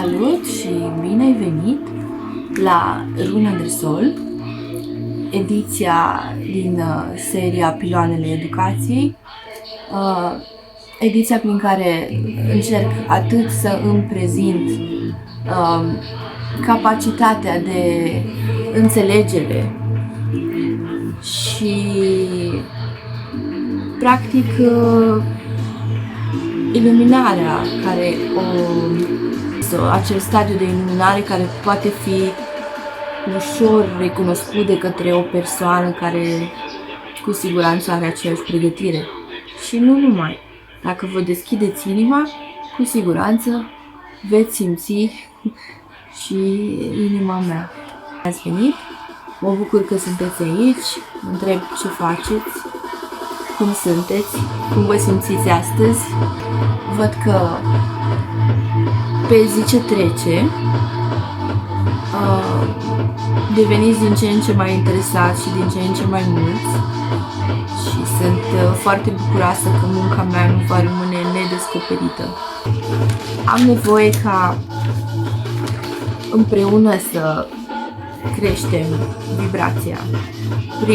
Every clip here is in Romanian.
Salut și bine ai venit la Runa de Sol, ediția din seria Piloanele Educației, ediția prin care încerc atât să îmi prezint capacitatea de înțelegere și practic iluminarea care acel stadiu de iluminare care poate fi ușor recunoscut de către o persoană care cu siguranță are aceeași pregătire. Și nu numai. Dacă vă deschideți inima, cu siguranță veți simți și inima mea. Ați venit, mă bucur că sunteți aici, mă întreb ce faceți, cum sunteți, cum vă simțiți astăzi. Văd că pe zi ce trece deveniți din ce în ce mai interesați și din ce în ce mai mulți și sunt foarte bucuroasă că munca mea nu va rămâne nedescoperită. Am nevoie ca împreună să creștem vibrația,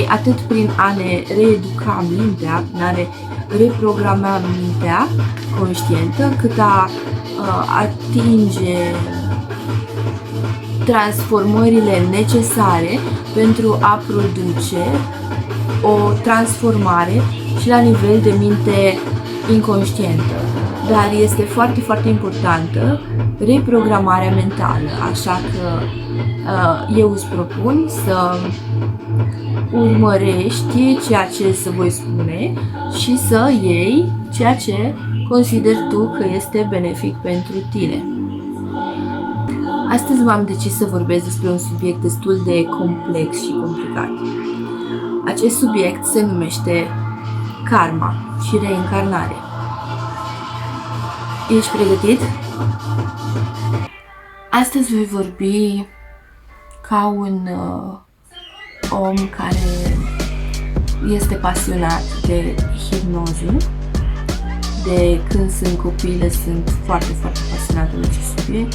atât prin a ne reeduca mintea, prin a ne reprograma mintea conștientă, cât a atinge transformările necesare pentru a produce o transformare și la nivel de minte inconștientă. Dar este foarte, foarte importantă reprogramarea mentală, așa că eu îți propun să urmărești ceea ce îți voi spune și să iei ceea ce consideri tu că este benefic pentru tine. Astăzi m-am decis să vorbesc despre un subiect destul de complex și complicat. Acest subiect se numește karma și reîncarnare. Ești pregătit? Astăzi voi vorbi ca un om care este pasionat de hipnoză. De când sunt copilă sunt foarte, foarte pasionată de acest subiect.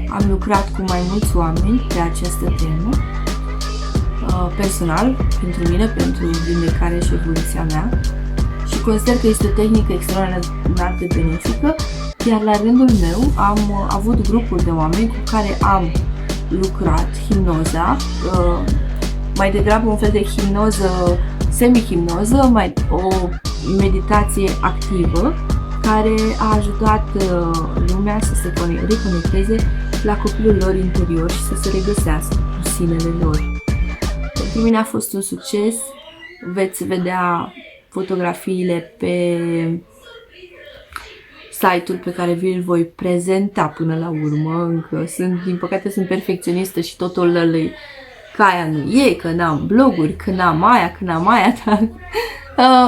Am lucrat cu mai mulți oameni pe această temă, personal, pentru mine, pentru vindecarea și evoluția mea, și consider că este o tehnică extraordinar de benefică, iar la rândul meu am avut grupuri de oameni cu care am lucrat hipnoza, mai degrabă un fel de hipnoză, semi-hipnoză, o meditație activă, care a ajutat lumea să se reconecteze la copilul lor interior și să se regăsească cu sinele lor. Pentru mine a fost un succes, veți vedea fotografiile pe site-ul pe care vi-l voi prezenta până la urmă. Încă din păcate sunt perfecționistă și totul lălăi că aia nu e, că n-am bloguri, că n-am aia, dar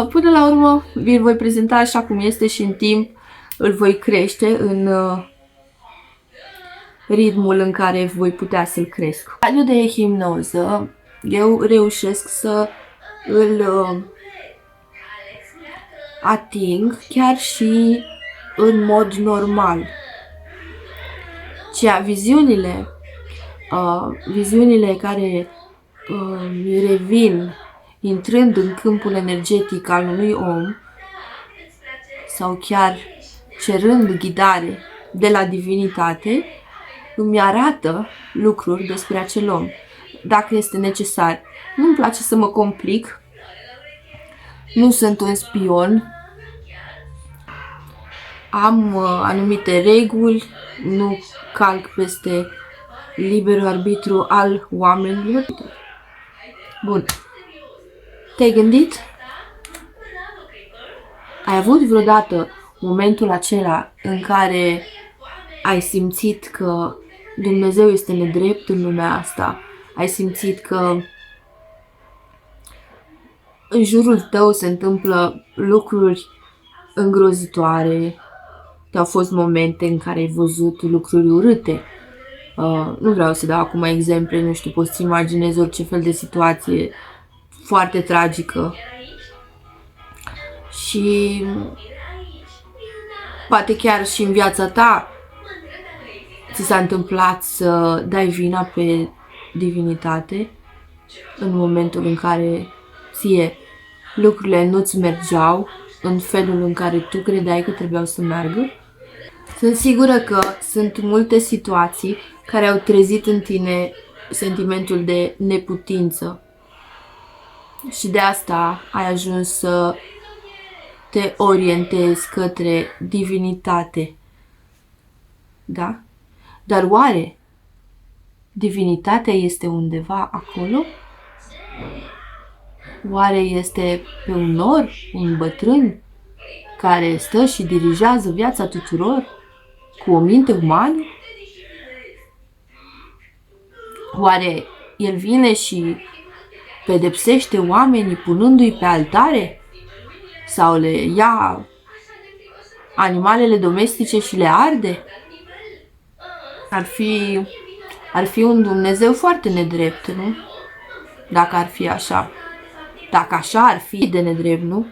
până la urmă vi-l voi prezenta așa cum este și în timp îl voi crește în ritmul în care voi putea să-l cresc. Stadiul de hipnoză eu reușesc să îl ating chiar și în mod normal. Viziunile care revin intrând în câmpul energetic al unui om sau chiar cerând ghidare de la divinitate, îmi arată lucruri despre acel om, dacă este necesar. Nu-mi place să mă complic, nu sunt un spion, am anumite reguli, nu calc peste liberul arbitru al oamenilor. Bun. Te-ai gândit? Ai avut vreodată momentul acela în care ai simțit că Dumnezeu este nedrept în lumea asta? Ai simțit că în jurul tău se întâmplă lucruri îngrozitoare? Au fost momente în care ai văzut lucruri urâte? Nu vreau să dau acum exemple, nu știu, poți să imaginezi orice fel de situație foarte tragică. Și poate chiar și în viața ta ți s-a întâmplat să dai vina pe divinitate în momentul în care ție lucrurile nu-ți mergeau în felul în care tu credeai că trebuiau să meargă? Sunt sigură că sunt multe situații care au trezit în tine sentimentul de neputință și de asta ai ajuns să te orientezi către divinitate. Da? Dar oare divinitatea este undeva acolo? Oare este pe un nor, un bătrân care stă și dirigează viața tuturor cu o minte umană? Oare el vine și pedepsește oamenii punându-i pe altare? Sau le ia animalele domestice și le arde? Ar fi un Dumnezeu foarte nedrept, nu? Dacă ar fi așa. Dacă așa ar fi de nedrept, nu?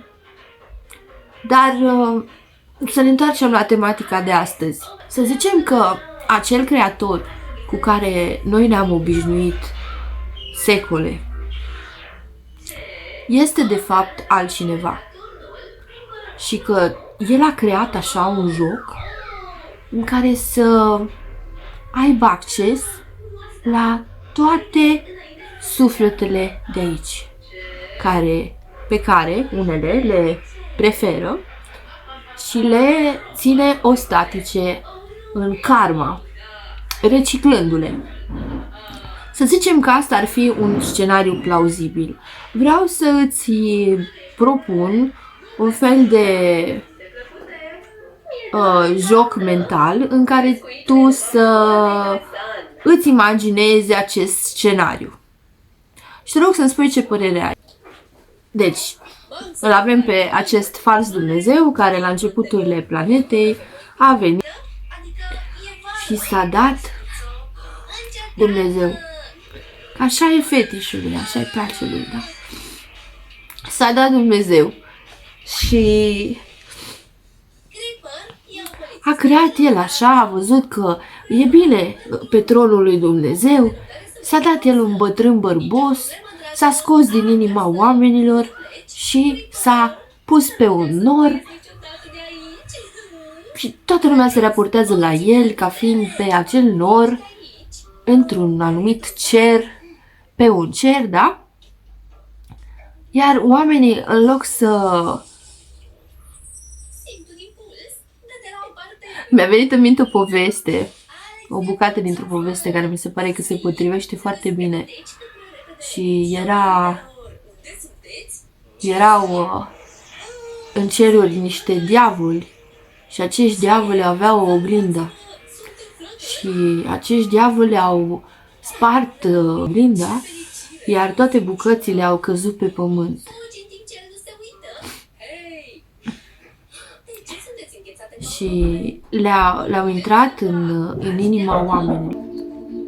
Dar să ne întoarcem la tematica de astăzi. Să zicem că acel creator cu care noi ne-am obișnuit secole este de fapt altcineva. Și că el a creat așa un joc în care să aibă acces la toate sufletele de aici, pe care unele le preferă și le ține ostatice în karma, reciclându-le. Să zicem că asta ar fi un scenariu plauzibil. Vreau să îți propun un fel de joc mental în care tu să îți imaginezi acest scenariu. Și te rog să-mi spui ce părere ai. Deci, îl avem pe acest fals Dumnezeu care la începuturile planetei a venit și s-a dat Dumnezeu. Așa e fetișului, așa îi place lui, da? S-a dat Dumnezeu și a creat el așa, a văzut că e bine pe tronul lui Dumnezeu, s-a dat el un bătrân bărbos, s-a scos din inima oamenilor și s-a pus pe un nor și toată lumea se raportează la el ca fiind pe acel nor într-un anumit cer, pe un cer, da? Iar oamenii, în loc să... Mi-a venit în minte o poveste, o bucată dintr-o poveste care mi se pare că se potrivește foarte bine. Și erau în ceruri niște diavoli și acești diavoli aveau o oglindă. Și acești diavoli au spart oglinda, iar toate bucățile au căzut pe pământ. Și le-au intrat în inima oamenilor.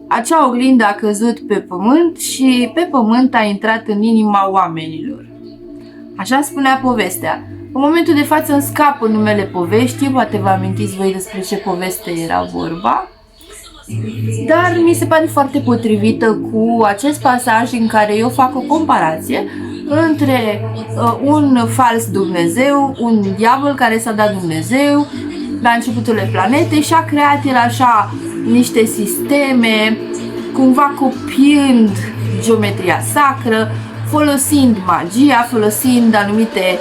Acea oglindă a căzut pe pământ și pe pământ a intrat în inima oamenilor. Așa spunea povestea. În momentul de față îmi scapă numele poveștii, poate vă amintiți voi despre ce poveste era vorba. Dar mi se pare foarte potrivită cu acest pasaj în care eu fac o comparație între un fals Dumnezeu, un diavol care s-a dat Dumnezeu la începuturile planetei și a creat el așa niște sisteme, cumva copiind geometria sacră, folosind magia, folosind anumite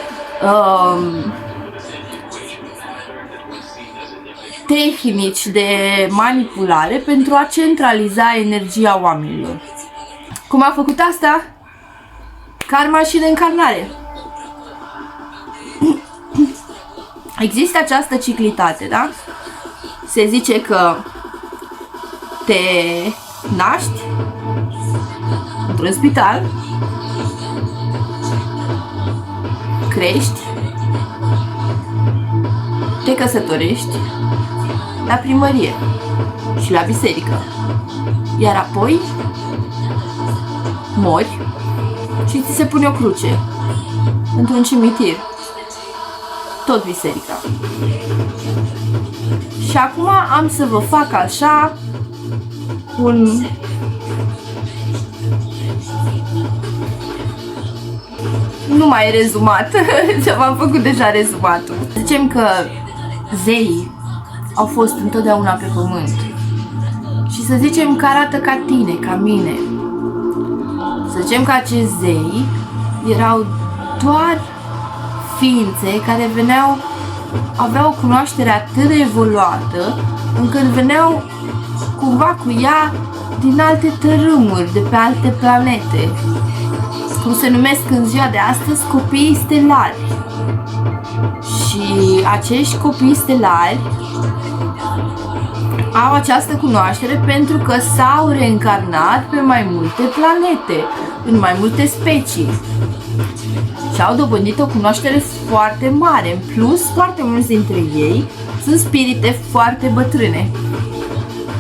tehnici de manipulare pentru a centraliza energia oamenilor. Cum a făcut asta? Karma și reîncarnare. Există această ciclitate, da? Se zice că te naști într-un spital, crești, te căsătorești la primărie și la biserică, iar apoi mori și ți se pune o cruce într-un cimitir, tot biserica. Și acum am să vă fac așa un nu mai e rezumat, v-am făcut deja rezumatul. Zicem că zeii au fost întotdeauna pe pământ și să zicem că arată ca tine, ca mine. Să zicem că acești zei erau doar ființe care aveau o cunoaștere atât de evoluată încât veneau cumva cu ea din alte tărâmuri, de pe alte planete, cum se numesc în ziua de astăzi copiii stelari. Și acești copii stelari au această cunoaștere pentru că s-au reîncarnat pe mai multe planete, în mai multe specii. Și au dobândit o cunoaștere foarte mare. În plus, foarte mulți dintre ei sunt spirite foarte bătrâne.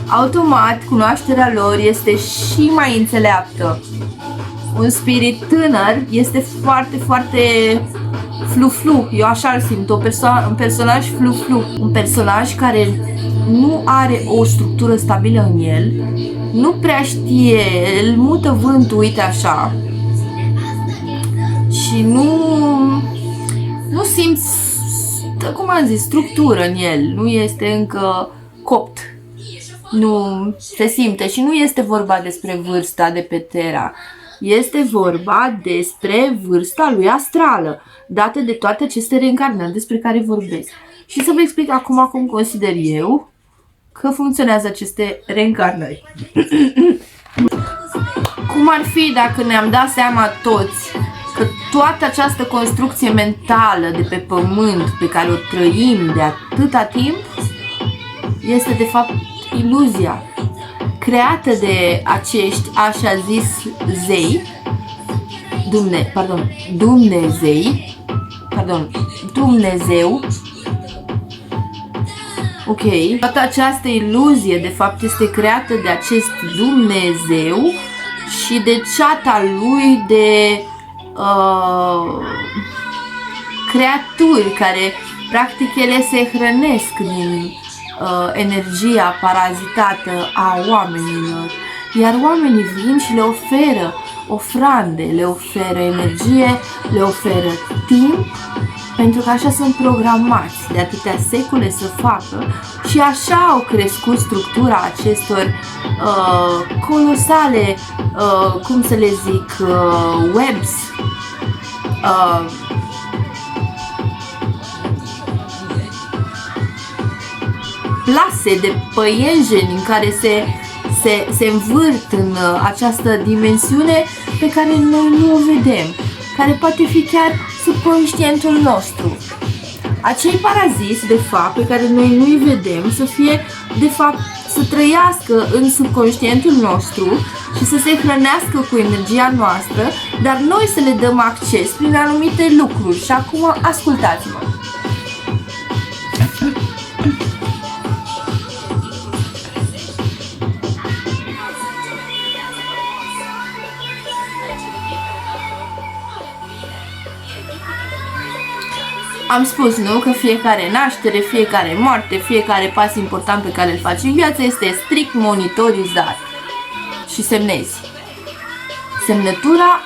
Automat, cunoașterea lor este și mai înțeleaptă. Un spirit tânăr este foarte, foarte flu-flu. Eu așa îl simt, un personaj flu-flu. Un personaj care nu are o structură stabilă în el, nu prea știe, îl mută vântul, uite așa. Și nu simți, cum am zis, structură în el, nu este încă copt. Nu se simte și nu este vorba despre vârsta de pe Terra. Este vorba despre vârsta lui astrală, dată de toate aceste reîncarnări despre care vorbesc. Și să vă explic acum cum consider eu că funcționează aceste reîncarnări. Cum ar fi dacă ne-am dat seama toți că toată această construcție mentală de pe pământ pe care o trăim de atâta timp este de fapt iluzia creată de acești așa zis zei, Dumnezeu. Ok, toată această iluzie de fapt este creată de acest Dumnezeu și de ceata lui de creaturi care practic ele se hrănesc din energia parazitată a oamenilor, iar oamenii vin și le oferă ofrande, le oferă energie, le oferă timp, pentru că așa sunt programați de atâtea secole să facă și așa au crescut structura acestor colosale, cum să le zic, webs, plase de păienjeni în care se învârt în această dimensiune pe care noi nu o vedem, care poate fi chiar subconștientul nostru. Acei paraziți, de fapt, pe care noi nu-i vedem, să fie, de fapt, să trăiască în subconștientul nostru și să se hrănească cu energia noastră, dar noi să le dăm acces prin anumite lucruri. Și acum, ascultați-mă! Am spus, nu, că fiecare naștere, fiecare moarte, fiecare pas important pe care îl faci în viață este strict monitorizat și semnezi. Semnătura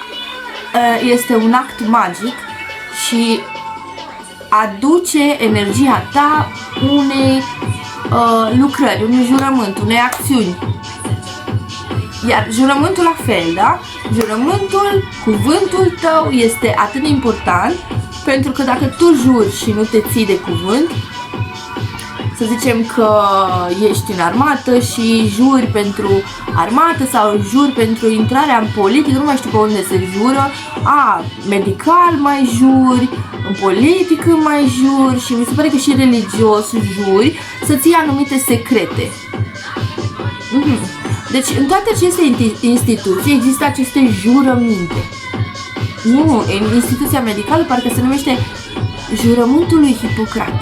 este un act magic și aduce energia ta unei lucrări, unui jurământ, unei acțiuni. Iar jurământul la fel, da? Jurământul, cuvântul tău este atât de important. Pentru că dacă tu juri și nu te ții de cuvânt, să zicem că ești în armată și juri pentru armată sau juri pentru intrarea în politică, nu mai știu pe unde se jură, medical mai juri, în politică mai juri și mi se pare că și religios juri să ții anumite secrete. Deci în toate aceste instituții există aceste jurăminte. Nu, în instituția medicală parcă se numește jurământul lui Hipocrat.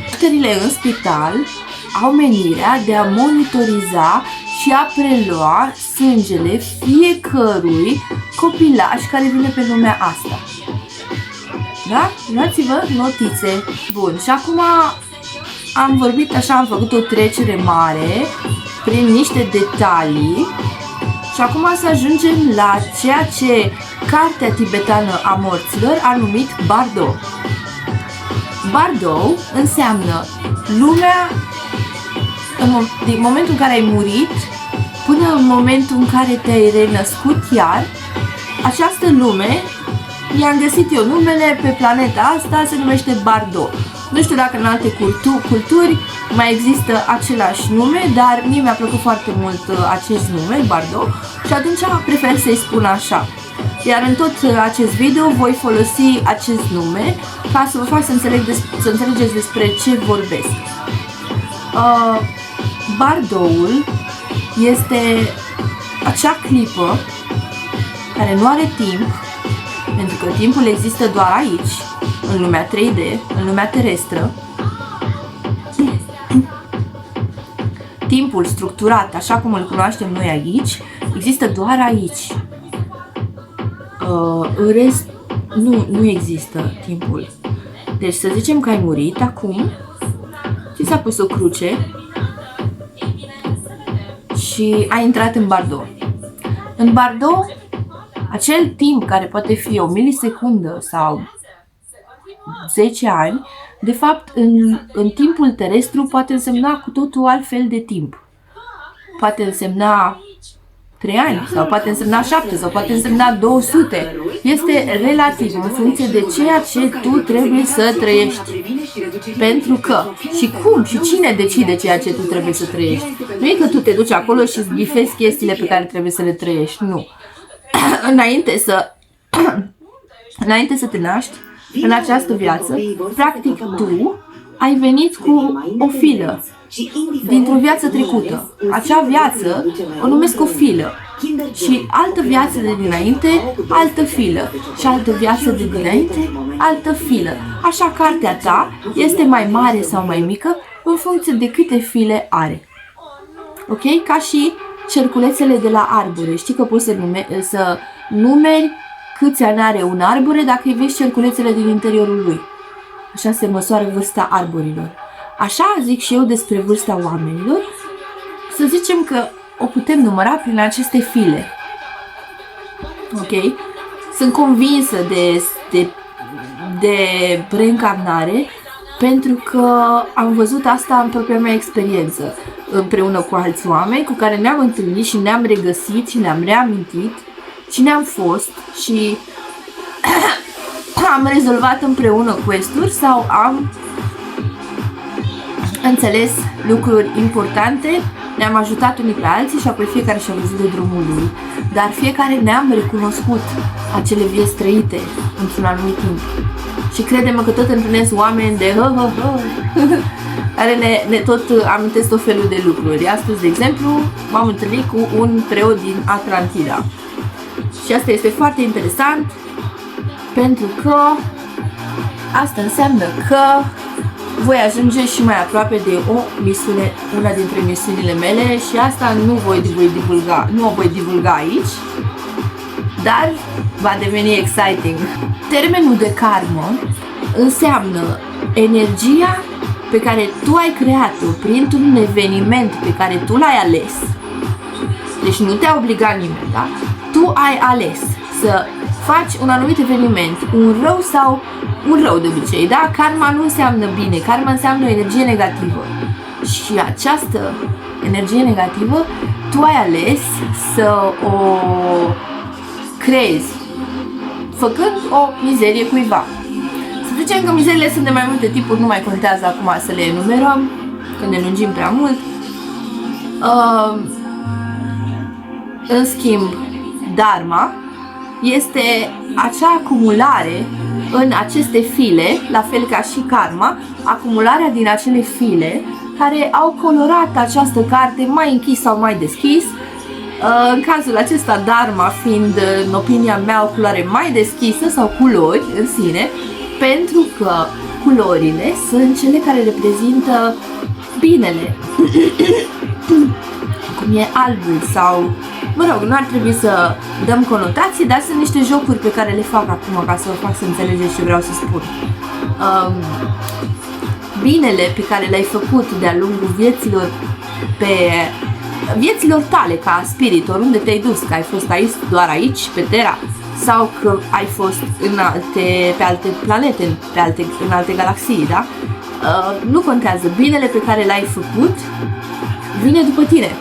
Doctorile în spital au menirea de a monitoriza și a prelua sângele fiecărui copilaș care vine pe lumea asta. Da? Luați-vă notițe. Bun, și acum am vorbit așa, am făcut o trecere mare prin niște detalii și acum să ajungem la ceea ce cartea tibetană a morților a numit Bardo. Bardo înseamnă lumea din momentul în care ai murit până în momentul în care te-ai renăscut iar. Această lume, i-am găsit eu numele pe planeta asta, se numește Bardo. Nu știu dacă în alte culturi mai există același nume, dar mie mi-a plăcut foarte mult acest nume, Bardo, și atunci prefer să-i spun așa. Iar în tot acest video voi folosi acest nume ca să vă fac să înțelegeți despre ce vorbesc. Bardoul este acea clipă care nu are timp, pentru că timpul există doar aici, în lumea 3D, în lumea terestră. Timpul structurat, așa cum îl cunoaștem noi aici, există doar aici. În rest, nu există timpul. Deci să zicem că ai murit acum, ți s-a pus o cruce și ai intrat în Bardo. În Bardo, acel timp care poate fi o milisecundă sau 10 ani, de fapt în timpul terestru poate însemna cu totul altfel de timp. Poate însemna 3 ani, sau poate însemna 7, sau poate însemna 200. Este relativ în funcție de ceea ce tu trebuie să trăiești. Pentru că, și cum, și cine decide ceea ce tu trebuie să trăiești. Nu e că tu te duci acolo și îți bifezi chestiile pe care trebuie să le trăiești, nu. Înainte să te naști în această viață, practic tu ai venit cu o filă dintr-o viață trecută. Acea viață o numesc o filă. Și altă viață de dinainte, altă filă. Și altă viață de dinainte, altă filă. Așa cartea ta este mai mare sau mai mică în funcție de câte file are. Ok? Ca și cerculețele de la arbore. Știi că poți să numeri câți ani are un arbore dacă îi vezi cerculețele din interiorul lui. Așa se măsoară vârsta arborilor. Așa zic și eu despre vârsta oamenilor. Să zicem că o putem număra prin aceste file. Ok? Sunt convinsă de reîncarnare pentru că am văzut asta în propria mea experiență, împreună cu alți oameni cu care ne-am întâlnit și ne-am regăsit și ne-am reamintit cine am fost și am rezolvat împreună quest-uri sau am înțeles lucruri importante, ne-am ajutat unii pe alții și apoi fiecare și-a văzut de drumul lui. Dar fiecare ne-am recunoscut acele vieți trăite într-un anumit timp. Și crede-mă că tot întâlnesc oameni de care ne tot amintesc tot felul de lucruri. Astăzi, de exemplu, m-am întâlnit cu un preot din Atlantida. Și asta este foarte interesant pentru că asta înseamnă că voi ajunge și mai aproape de o misiune, una dintre misiunile mele și asta nu o voi divulga aici, dar va deveni exciting. Termenul de karmă înseamnă energia pe care tu ai creat-o printr-un eveniment pe care tu l-ai ales. Deci nu te-a obligat nimeni, da? Tu ai ales să faci un anumit eveniment, un rău sau un rău de obicei, da? Karma nu înseamnă bine, karma înseamnă o energie negativă. Și această energie negativă tu ai ales să o creezi făcând o mizerie cuiva. Să zicem că mizeriile sunt de mai multe tipuri, nu mai contează acum să le enumerăm, că ne lungim prea mult. În schimb, Dharma este acea acumulare în aceste file, la fel ca și karma, acumularea din acele file care au colorat această carte mai închis sau mai deschis. În cazul acesta, Dharma fiind, în opinia mea, o culoare mai deschisă sau culori în sine, pentru că culorile sunt cele care reprezintă binele. Cum e albul sau, mă rog, nu ar trebui să dăm conotații, dar sunt niște jocuri pe care le fac acum ca să vă fac să înțelegeți ce vreau să spun. binele pe care l-ai făcut de-a lungul vieților tale ca spirit, oriunde te-ai dus, că ai fost aici, doar aici, pe Terra, sau că ai fost pe alte planete, în alte galaxii, da? Nu contează, binele pe care l-ai făcut vine după tine.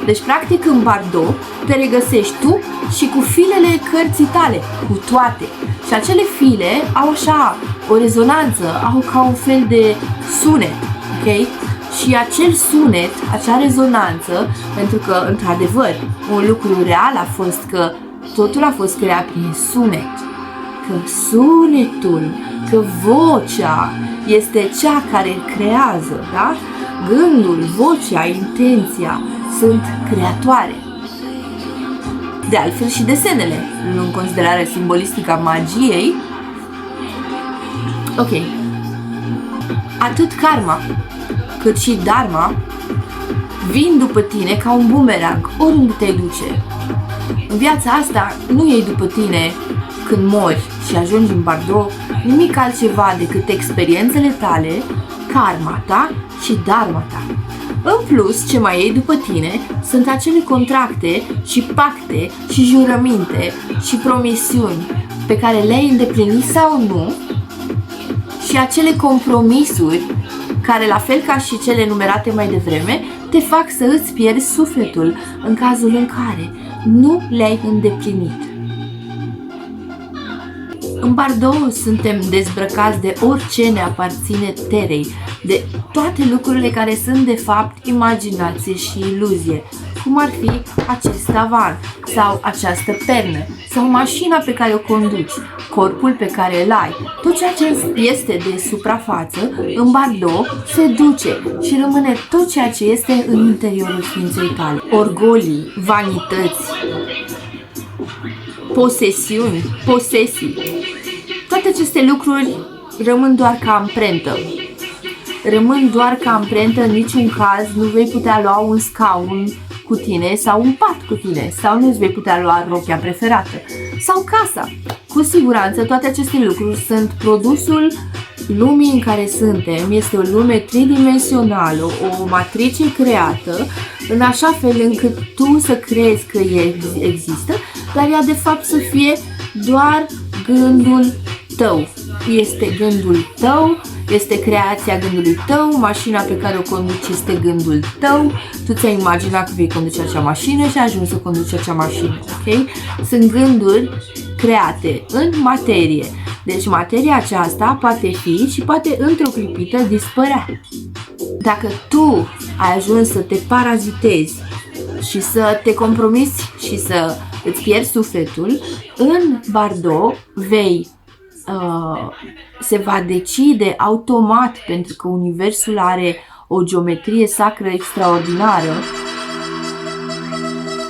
Deci, practic, în Bardo te regăsești tu și cu filele cărții tale, cu toate. Și acele file au așa o rezonanță, au ca un fel de sunet, ok? Și acel sunet, acea rezonanță, pentru că, într-adevăr, un lucru real a fost că totul a fost creat prin sunet. Că sunetul, că vocea este cea care creează, da? Gândul, vocea, intenția sunt creatoare. De altfel și desenele, luând în considerare simbolistica magiei. Ok. Atât karma cât și dharma vin după tine ca un bumerang, oriunde te duce. În viața asta nu iei după tine când mori și ajungi în Bardo nimic altceva decât experiențele tale, karma ta și dharma ta. În plus, ce mai iei după tine sunt acele contracte și pacte și jurăminte și promisiuni pe care le-ai îndeplinit sau nu și acele compromisuri care, la fel ca și cele enumerate mai devreme, te fac să îți pierzi sufletul în cazul în care nu le-ai îndeplinit. În Bardo suntem dezbrăcați de orice ne aparține Terei, de toate lucrurile care sunt de fapt imaginație și iluzie, cum ar fi acest tavan sau această pernă sau mașina pe care o conduci, corpul pe care îl ai. Tot ceea ce este de suprafață în Bardo se duce și rămâne tot ceea ce este în interiorul ființei tale. Orgolii, vanități, posesii. Toate aceste lucruri rămân doar ca amprentă. În niciun caz nu vei putea lua un scaun cu tine sau un pat cu tine sau nu îți vei putea lua rochia preferată sau casa. Cu siguranță toate aceste lucruri sunt produsul lumii în care suntem. Este o lume tridimensională, o matrice creată în așa fel încât tu să crezi că există, dar ea de fapt să fie doar gândul tău. Este gândul tău, este creația gândului tău, mașina pe care o conduci este gândul tău, tu ți-ai imaginat că vei conduce acea mașină și ajungi să conduci acea mașină, ok? Sunt gânduri create în materie. Deci materia aceasta poate fi și poate într-o clipită dispărea. Dacă tu ai ajuns să te parazitezi și să te compromiți și să îți pierzi sufletul, în Bardo se va decide automat, pentru că universul are o geometrie sacră extraordinară,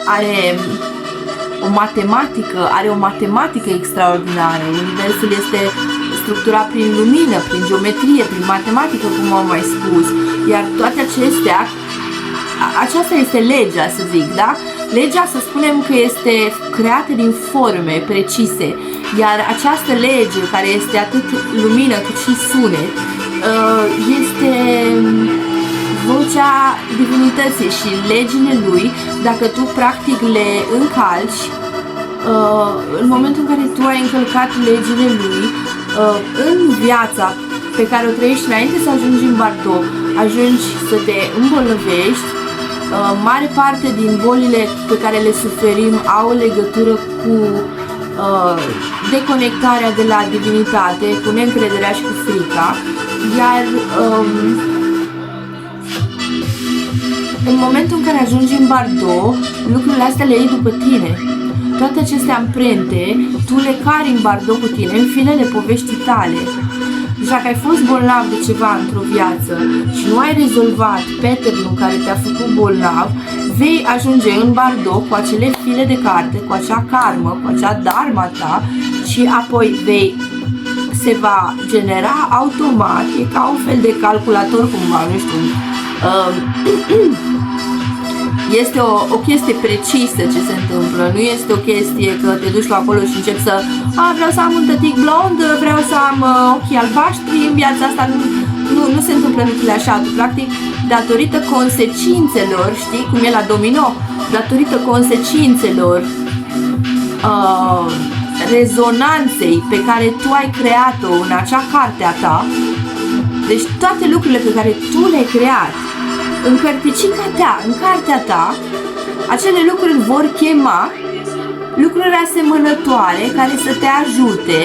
are o matematică extraordinară. Universul este structurat prin lumină, prin geometrie, prin matematică, cum am mai spus. Iar toate acestea, aceasta este legea, să zic, da? Legea, să spunem că este creată din forme precise, iar această lege, care este atât lumină cât și sunet, este vocea divinității și legile lui. Dacă tu practic le încalci, în momentul în care tu ai încălcat legile lui, în viața pe care o trăiești înainte să ajungi în Bardo, ajungi să te îmbolnăvești. Mare parte din bolile pe care le suferim au legătură cu deconectarea de la divinitate, cu neîncrederea și cu frica, iar în momentul în care ajungi în Bardo, lucrurile astea le iei după tine. Toate aceste amprente, tu le cari în Bardo cu tine, în filele poveștii tale. Deci dacă ai fost bolnav de ceva într-o viață și nu ai rezolvat pattern-ul care te-a făcut bolnav, vei ajunge în Bardo cu acele file de carte, cu acea karmă, cu acea dharma ta și apoi se va genera automat, e ca un fel de calculator cumva, nu știu. Este o chestie precisă ce se întâmplă, nu este o chestie că te duci la acolo și începi să vreau să am un tătic blond, vreau să am ochii albaștri în viața asta, nu se întâmplă lucrurile așa. Tu, practic, datorită consecințelor, știi, cum e la domino, datorită consecințelor, rezonanței pe care tu ai creat-o în acea carte a ta, deci toate lucrurile pe care tu le-ai creat în cărticica ta, în cartea ta, acele lucruri vor chema lucruri asemănătoare care să te ajute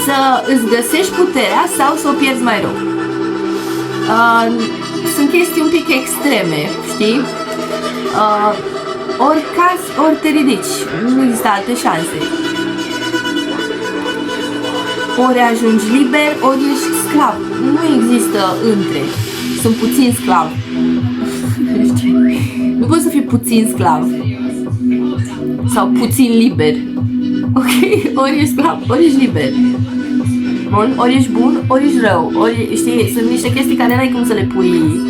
să îți găsești puterea sau să o pierzi mai rău. Sunt chestii un pic extreme, știi? Ori cazi, ori te ridici. Nu există alte șanse. Ori ajungi liber, ori ești sclav. Nu există între. Sunt puțin sclav. Nu poți să fii puțin sclav. Sau puțin liber. Ok? Ori ești sclav, ori ești liber. Bun? Ori ești bun, ori ești rău. Ori, știi, sunt niște chestii care n-ai cum să le pui,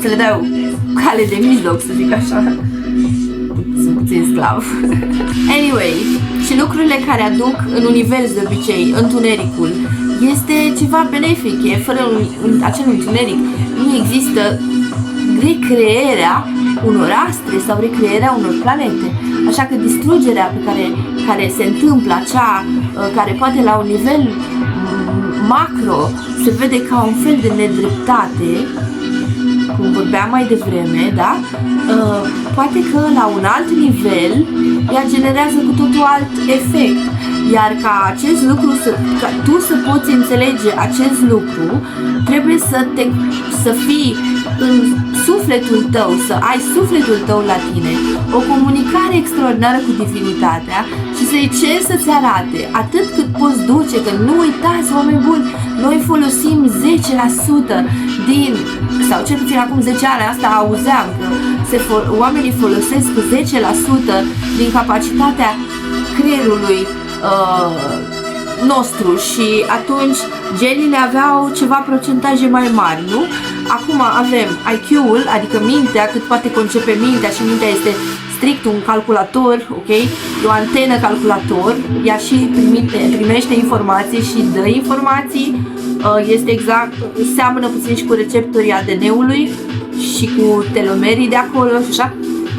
să le dai o cale de mijloc, să zic așa. Sunt puțin sclav. Anyway, și lucrurile care aduc în univers de obicei, întunericul, este ceva benefic. E fără acel întuneric nu există recrearea unor astre sau recrearea unor planete. Așa că distrugerea care se întâmplă, acea care poate la un nivel macro se vede ca un fel de nedreptate, cum vorbeam mai devreme, da? Poate că la un alt nivel ea generează cu totul alt efect. Iar ca acest lucru, ca tu să poți înțelege acest lucru, trebuie să fii în sufletul tău, să ai sufletul tău la tine, o comunicare extraordinară cu divinitatea și să-i ceri să-ți arate atât cât poți duce, că nu uitați, oameni buni, noi folosim 10% din, sau cel puțin acum 10 ani, asta auzeam, că oamenii folosesc 10% din capacitatea creierului nostru și atunci genile aveau ceva procentaje mai mari, nu? Acum avem IQ-ul, adică mintea, cât poate concepe mintea, și mintea este strict un calculator, ok? E o antenă calculator, ea și primește informații și dă informații, este exact, seamănă puțin și cu receptorii ADN-ului și cu telomerii de acolo și așa.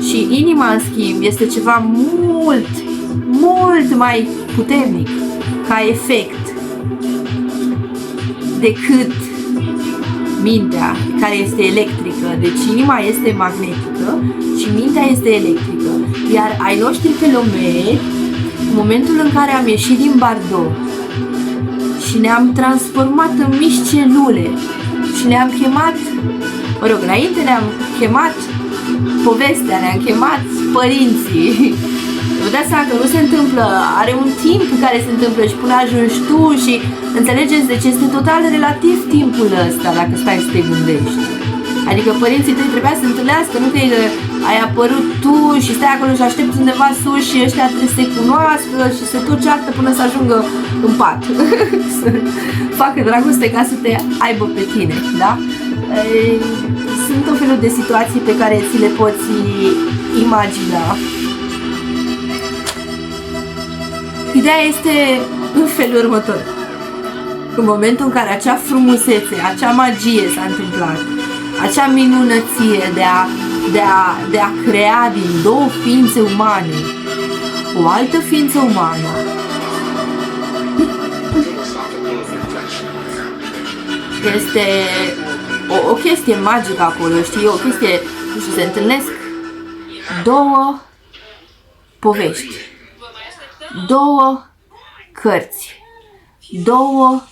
Și inima, în schimb, este ceva mult mai puternic ca efect decât mintea, care este electrică. Deci inima este magnetică și mintea este electrică. Iar ai noștri telomeri, în momentul în care am ieșit din Bardo și ne-am transformat în mici celule și ne-am chemat, mă rog, înainte ne-am chemat povestea, ne-am chemat părinții. Vă dați seama că nu se întâmplă, are un timp care se întâmplă și până ajungi tu și înțelegeți, deci este total relativ timpul ăsta dacă stai să te gândești. Adică părinții tăi trebuia să se întâlnească, nu că ai apărut tu și stai acolo și aștepți undeva sus și ăștia trebuie să se cunoască și se tot ceartă până să ajungă în pat. Să facă dragoste ca să te aibă pe tine, da? Sunt o felul de situații pe care ți le poți imagina. Ideea este în felul următor. În momentul în care acea frumusețe, acea magie s-a întâmplat, acea minunăție de a crea din două ființe umane o altă ființă umană, este o chestie magică acolo, știi? O chestie, nu știu, se întâlnesc două povești, două cărți, două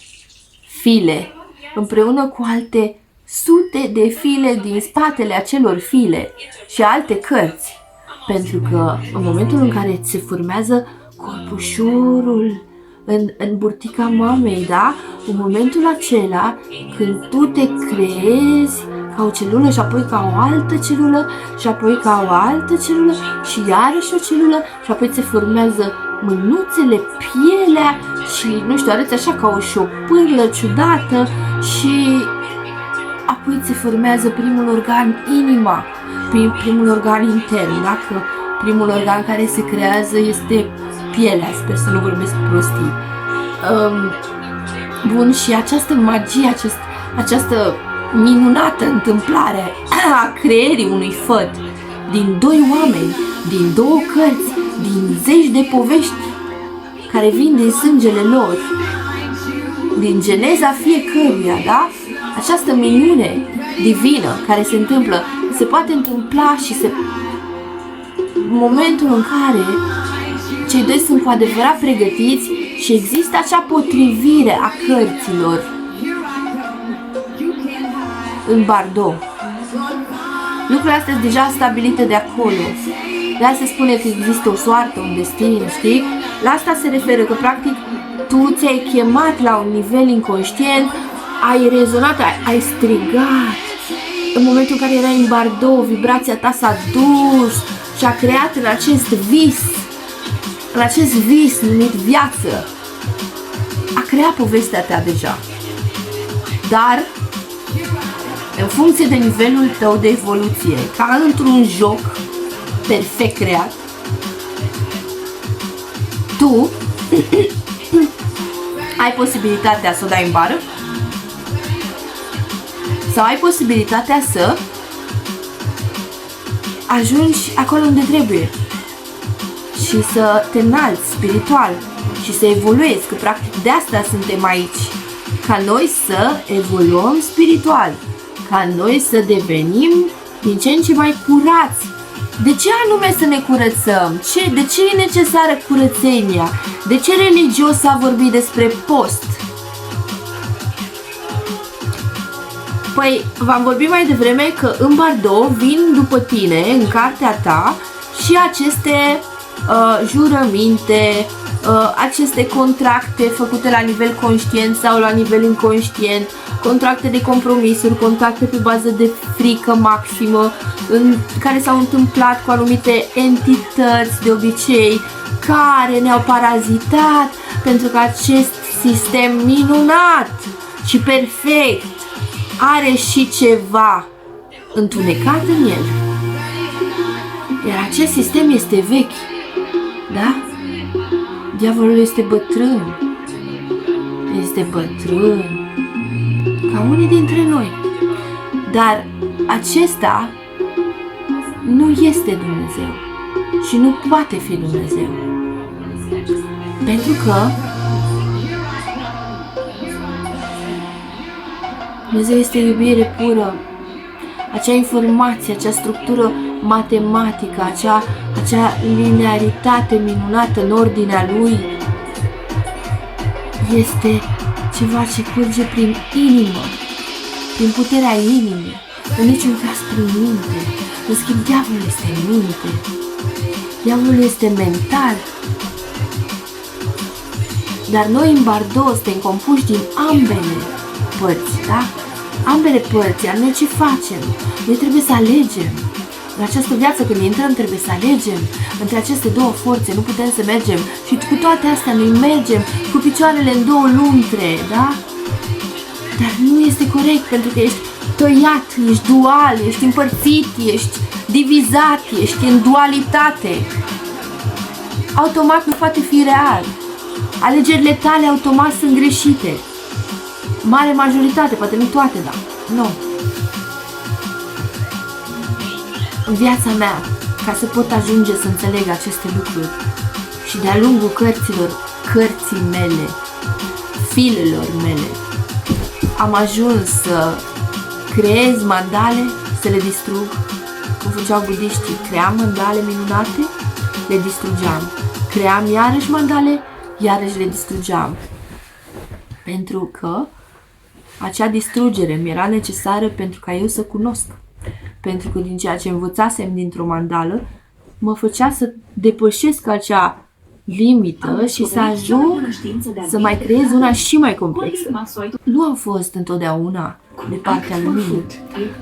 file, împreună cu alte sute de file din spatele acelor file și alte cărți. Pentru că în momentul în care se formează corpușorul în burtica mamei, da? În momentul acela, când tu te creezi ca o celulă și apoi ca o altă celulă și apoi ca o altă celulă și iarăși o celulă și apoi se formează mânuțele, pielea și, nu știu, arăți așa ca o șopârlă ciudată și apoi se formează primul organ, inima, primul organ intern, dacă primul organ care se creează este pielea, sper să nu vorbesc prostii. Bun, și această magie, această minunată întâmplare a creierii unui făt din doi oameni, din două cărți, din zeci de povești care vin din sângele lor, din geneza fiecăruia, da? Această minune divină care se întâmplă, se poate întâmpla și momentul în care cei doi sunt cu adevărat pregătiți și există acea potrivire a cărților în Bardo. Lucrurile astea sunt deja stabilite de acolo. De asta se spune că există o soartă, un destin, știi? La asta se referă că practic tu ți-ai chemat la un nivel inconștient, ai rezonat, ai strigat. În momentul în care erai în Bardo, vibrația ta s-a dus și a creat în acest vis numit viață. A creat povestea ta deja. Dar în funcție de nivelul tău de evoluție, ca într-un joc perfect creat, tu ai posibilitatea să o dai în bară sau ai posibilitatea să ajungi acolo unde trebuie și să te înalți spiritual și să evoluezi, că practic de asta suntem aici, ca noi să evoluăm spiritual, ca noi să devenim din ce în ce mai curați. De ce anume să ne curățăm? De ce e necesară curățenia? De ce religios s-a vorbit despre post? Păi, v-am vorbit mai devreme că în Bardo vin după tine, în cartea ta, și aceste jurăminte, aceste contracte făcute la nivel conștient sau la nivel inconștient, contracte de compromisuri, contracte pe bază de frică maximă, în care s-au întâmplat cu anumite entități de obicei care ne-au parazitat, pentru că acest sistem minunat și perfect are și ceva întunecat în el. Iar acest sistem este vechi, da? Diavolul este bătrân. Este bătrân ca unii dintre noi. Dar acesta nu este Dumnezeu și nu poate fi Dumnezeu. Pentru că Dumnezeu este iubire pură. Acea informație, acea structură matematică, acea linearitate minunată în ordinea Lui este ceva ce curge prin inimă, prin puterea inimii, în niciun caz prin minte. În schimb, diavolul este minte, diavolul este mental. Dar noi în Bardo suntem compuși din ambele părți, da? Ambele părți, iar noi ce facem? Noi trebuie să alegem. În această viață, când intrăm, trebuie să alegem între aceste două forțe, nu putem să mergem. Și cu toate astea noi mergem cu picioarele în două luntre, da? Dar nu este corect, pentru că ești tăiat, ești dual, ești împărțit, ești divizat, ești în dualitate. Automat nu poate fi real. Alegerile tale automat sunt greșite. Mare majoritate, poate nu toate, dar nu. În viața mea, ca să pot ajunge să înțeleg aceste lucruri și de-a lungul cărții mele, filelor mele, am ajuns să creez mandale, să le distrug, cum făceau budiștii. Cream mandale minunate, le distrugeam. Cream iarăși mandale, iarăși le distrugeam. Pentru că acea distrugere mi era necesară pentru ca eu să cunosc. Pentru că din ceea ce învățasem dintr-o mandală, mă făcea să depășesc acea limită și să ajung să mai creez una și mai complexă. Nu am fost întotdeauna de partea luminii.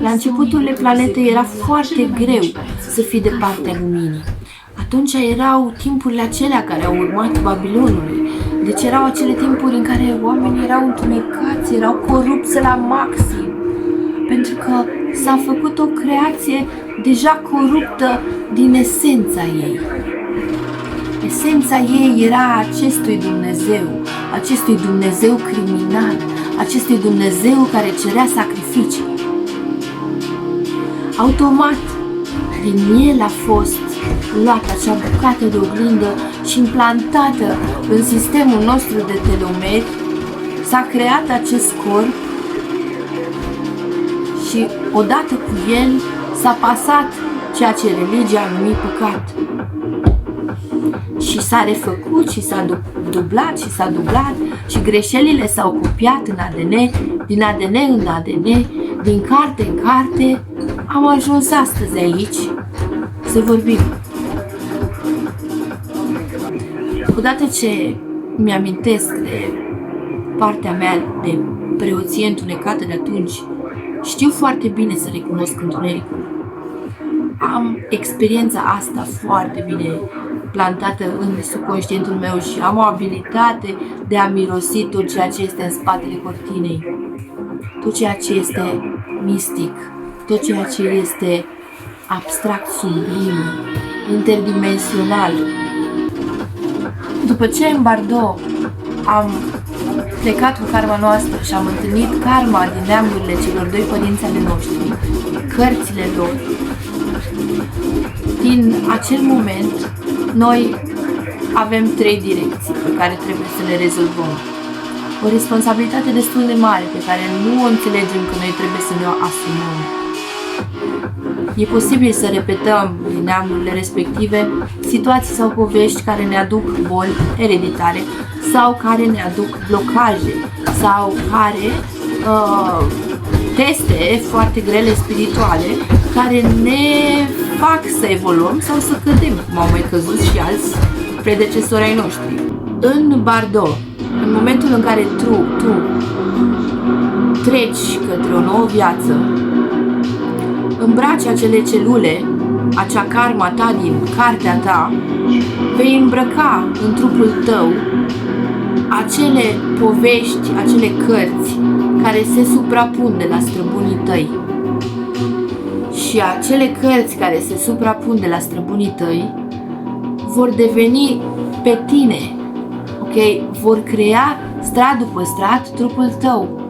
La începuturile planetei era foarte greu să fii de partea luminii. Atunci erau timpurile acelea care au urmat Babilonului. Deci erau acele timpuri în care oamenii erau întunecați, erau corupți la maxim. Pentru că s-a făcut o creație deja coruptă din esența ei. Esența ei era acestui Dumnezeu, acestui Dumnezeu criminal, acestui Dumnezeu care cerea sacrificii. Automat, din el a fost luată acea bucată de oglindă și implantată în sistemul nostru de telomeri, s-a creat acest corp și odată cu el s-a pasat ceea ce religia a numit păcat. Și s-a refăcut și s-a dublat și s-a dublat și greșelile s-au copiat în ADN, din ADN în ADN, din carte în carte. Am ajuns astăzi aici să vorbim. Odată ce mi-amintesc de partea mea de preoție întunecată de atunci, știu foarte bine să recunosc întunericul. Am experiența asta foarte bine plantată în subconștientul meu și am o abilitate de a mirosi tot ceea ce este în spatele cortinei, tot ceea ce este mistic, tot ceea ce este abstract, sublim, interdimensional. După ce în Bordeaux am plecat cu karma noastră și am întâlnit karma din neamurile celor doi părinți ale noștri, cărțile lor, din acel moment noi avem 3 direcții pe care trebuie să le rezolvăm. O responsabilitate destul de mare pe care nu o înțelegem că noi trebuie să ne o asumăm. E posibil să repetăm din neamurile respective situații sau povești care ne aduc boli ereditare sau care ne aduc blocaje sau care teste foarte grele spirituale care ne fac să evoluăm sau să cădem, cum au mai căzut și alți predecesori ai noștri. În Bordeaux, în momentul în care tu treci către o nouă viață, îmbraci acele celule, acea karma ta din cartea ta, vei îmbrăca în trupul tău acele povești, acele cărți care se suprapun de la străbunii tăi. Și acele cărți care se suprapun de la străbunii tăi vor deveni pe tine, ok? Vor crea strat după strat trupul tău.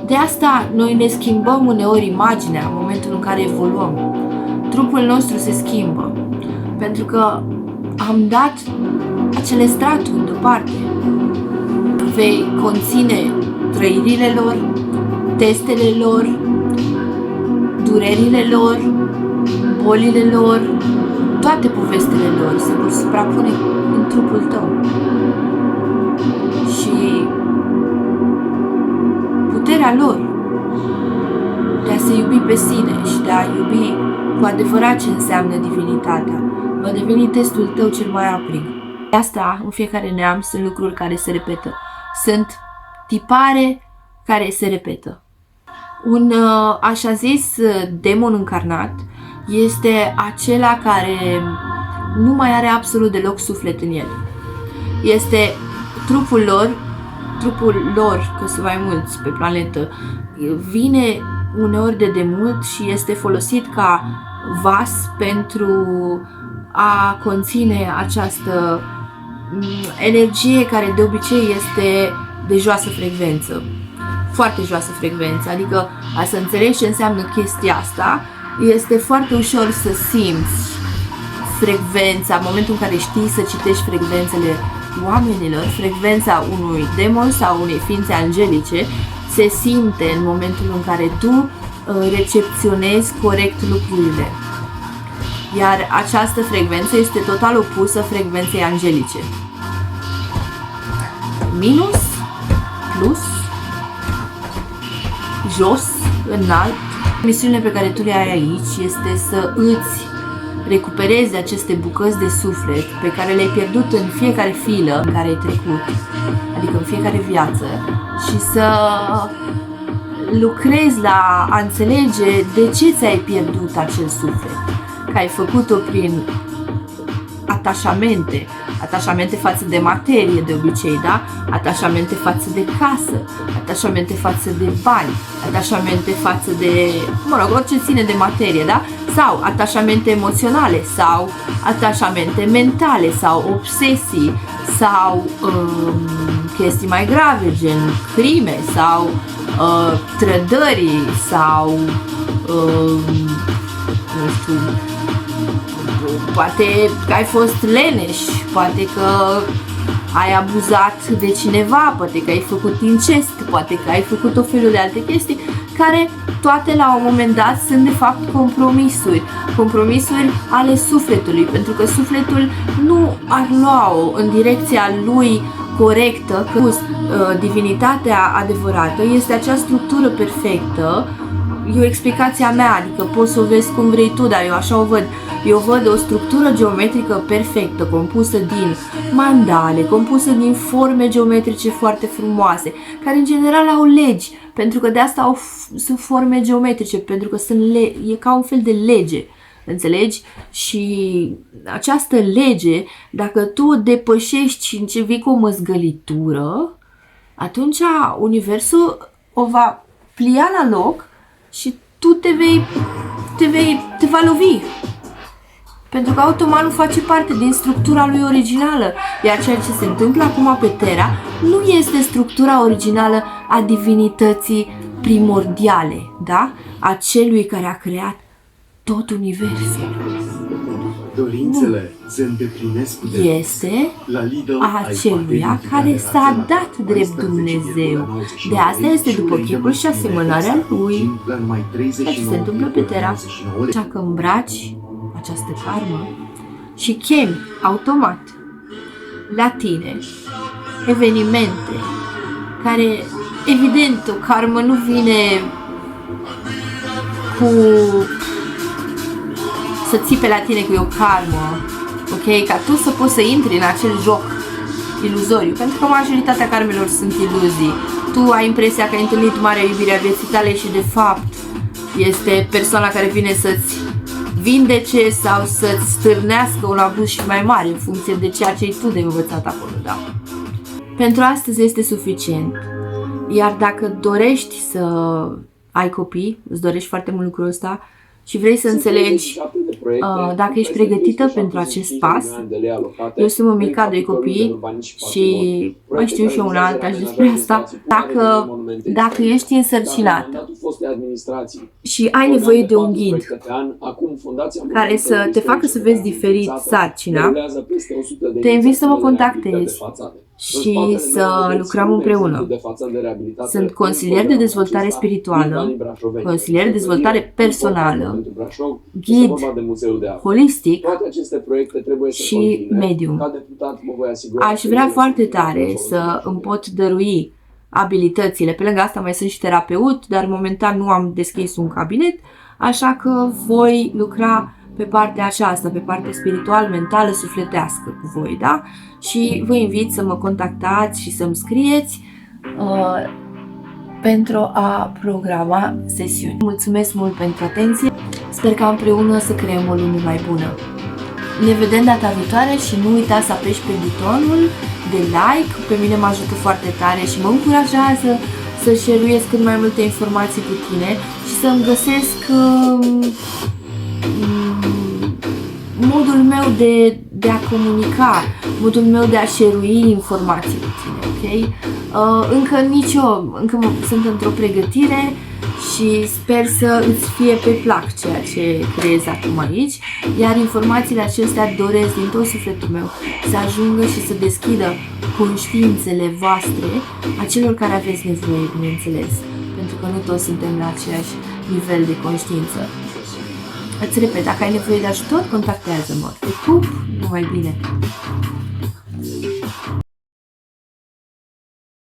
De asta noi ne schimbăm uneori imaginea în momentul în care evoluăm. Trupul nostru se schimbă pentru că am dat acele straturi deoparte. Vei conține trăirile lor, testele lor, durerile lor, bolile lor, toate povestile lor se vor suprapune în trupul tău. Și puterea lor de a se iubi pe sine și de a iubi cu adevărat ce înseamnă divinitatea va deveni testul tău cel mai aprig. De asta, în fiecare neam, sunt lucruri care se repetă. Sunt tipare care se repetă. Un așa zis demon încarnat este acela care nu mai are absolut deloc suflet în el. Este trupul lor, că sunt mai mulți pe planetă, vine uneori de demult și este folosit ca vas pentru a conține această energie care de obicei este de joasă frecvență. Foarte joasă frecvență, adică a să înțelegi ce înseamnă chestia asta, este foarte ușor să simți frecvența, în momentul în care știi să citești frecvențele oamenilor, frecvența unui demon sau unei ființe angelice se simte în momentul în care tu recepționezi corect lucrurile. Iar această frecvență este total opusă frecvenței angelice. Minus, plus, jos, înalt. Misiunea pe care tu le ai aici este să îți recuperezi aceste bucăți de suflet pe care le-ai pierdut în fiecare filă în care ai trecut, adică în fiecare viață, și să lucrezi la a înțelege de ce ți-ai pierdut acel suflet. Că ai făcut-o prin atașamente, atașamente față de materie de obicei, da? Atașamente față de casă, atașamente față de bani, atașamente față de, mă rog, orice ține de materie, da? Sau atașamente emoționale, sau atașamente mentale, sau obsesii, sau chestii mai grave, gen crime, sau trădări, sau nu știu, poate că ai fost leneș, poate că ai abuzat de cineva, poate că ai făcut incest, poate că ai făcut o felul de alte chestii, care toate la un moment dat sunt de fapt compromisuri ale sufletului, pentru că sufletul nu ar lua-o în direcția lui corectă, că divinitatea adevărată este acea structură perfectă. E o explicație a mea, adică poți să o vezi cum vrei tu, dar eu așa o văd. Eu văd o structură geometrică perfectă, compusă din mandale, compusă din forme geometrice foarte frumoase, care în general au legi, pentru că de asta sunt forme geometrice, pentru că e ca un fel de lege, înțelegi? Și această lege, dacă tu o depășești și începi cu o măzgălitură, atunci universul o va plia la loc și tu te va lovi. Pentru că automat nu face parte din structura lui originală. Iar ceea ce se întâmplă acum pe Terra nu este structura originală a divinității primordiale, da? A celui care a creat tot universul. Dorințele se îndeplinesc cu este a aceluia care s-a dat drept Dumnezeu. De asta este după chipul și asemănarea lui. Ceea ce se întâmplă pe Terra, așa că îmbraci această karmă și chemi automat la tine evenimente care, evident, o karmă nu vine cu să țipe la tine că e o karmă, ok? Ca tu să poți să intri în acel joc iluzoriu, pentru că majoritatea karmelor sunt iluzii. Tu ai impresia că ai întâlnit marea iubire a vieții tale și de fapt este persoana care vine să-ți vindece sau să-ți stârnească un abuz și mai mare în funcție de ceea ce ai tu de învățat acolo, da? Pentru astăzi este suficient. Iar dacă dorești să ai copii, îți dorești foarte mult lucrul ăsta și vrei să înțelegi dacă ești pregătită pentru acest pas, eu sunt mămica de copii și mai știu și eu una alta și despre asta. Dacă ești însărcinată și ai nevoie de un ghid care să te facă să vezi diferit sarcina, te invit să mă contactezi și să lucrăm împreună. Sunt consilier de dezvoltare spirituală, consilier de dezvoltare personală, ghid holistic și medium. Aș vrea foarte tare să îmi pot dărui abilitățile. Pe lângă asta mai sunt și terapeut, dar momentan nu am deschis un cabinet, așa că voi lucra pe partea aceasta, pe partea spiritual, mentală, sufletească cu voi, da? Și vă invit să mă contactați și să-mi scrieți pentru a programa sesiuni. Mulțumesc mult pentru atenție, sper că împreună să creăm o lume mai bună. Ne vedem data viitoare și nu uita să apeși pe butonul de like, pe mine mă ajută foarte tare și mă încurajează să share-uiesc cât mai multe informații cu tine și să-mi găsesc modul meu de a comunica, modul meu de a share-ui informații cu tine, ok? Încă sunt într-o pregătire și sper să îți fie pe plac ceea ce creez acum aici, iar informațiile acestea doresc din tot sufletul meu să ajungă și să deschidă conștiințele voastre a celor care aveți nevoie, bineînțeles, pentru că nu toți suntem la același nivel de conștiință. Îți repet, dacă ai nevoie de ajutor, contactează-mă. Te pup, numai bine!